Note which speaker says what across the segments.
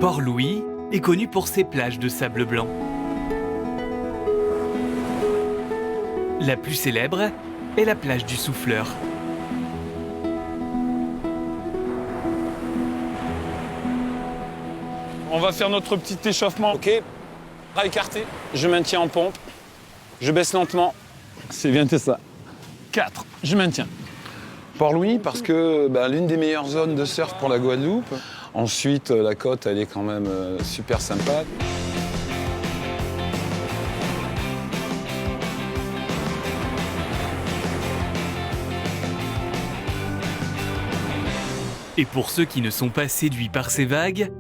Speaker 1: Port-Louis est connu pour ses plages de sable blanc. La plus célèbre est la plage du Souffleur.
Speaker 2: On va faire notre petit échauffement. Ok, bras écartés. Je maintiens en pompe. Je baisse lentement. C'est bien, c'est ça. 4, je maintiens.
Speaker 3: Port-Louis, parce que l'une des meilleures zones de surf pour la Guadeloupe. Ensuite, la côte, elle est quand même super sympa.
Speaker 1: Et pour ceux qui ne sont pas séduits par ces vagues,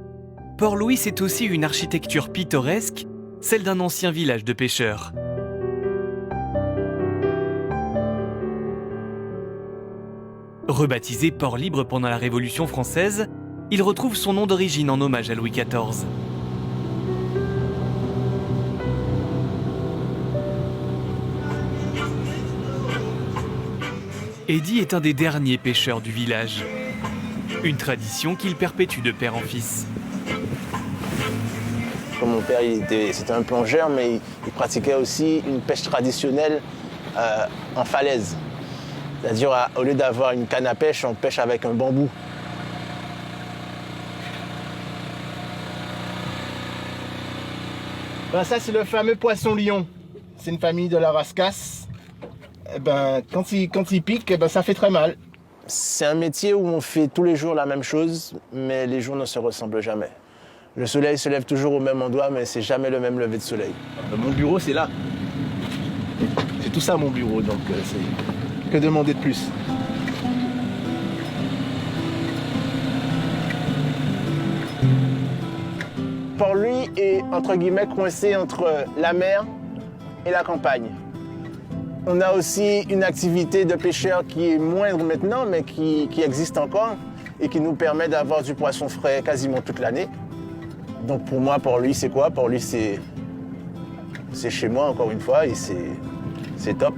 Speaker 1: Port-Louis, c'est aussi une architecture pittoresque, celle d'un ancien village de pêcheurs. Rebaptisé Port Libre pendant la Révolution française, il retrouve son nom d'origine en hommage à Louis XIV. Eddy est un des derniers pêcheurs du village. Une tradition qu'il perpétue de père en fils.
Speaker 4: Comme mon père, c'était un plongeur, mais il pratiquait aussi une pêche traditionnelle en falaise. C'est-à-dire, au lieu d'avoir une canne à pêche, on pêche avec un bambou. Ça, c'est le fameux poisson-lion. C'est une famille de la rascasse. Quand il pique, ça fait très mal. C'est un métier où on fait tous les jours la même chose, mais les jours ne se ressemblent jamais. Le soleil se lève toujours au même endroit, mais c'est jamais le même lever de soleil. Mon bureau, c'est là. C'est tout ça, mon bureau, donc c'est... Que demander de plus? Port-Louis est, entre guillemets, coincé entre la mer et la campagne. On a aussi une activité de pêcheur qui est moindre maintenant, mais qui existe encore et qui nous permet d'avoir du poisson frais quasiment toute l'année. Donc pour moi, Port-Louis, c'est quoi? Port-Louis, c'est chez moi, encore une fois, et c'est top.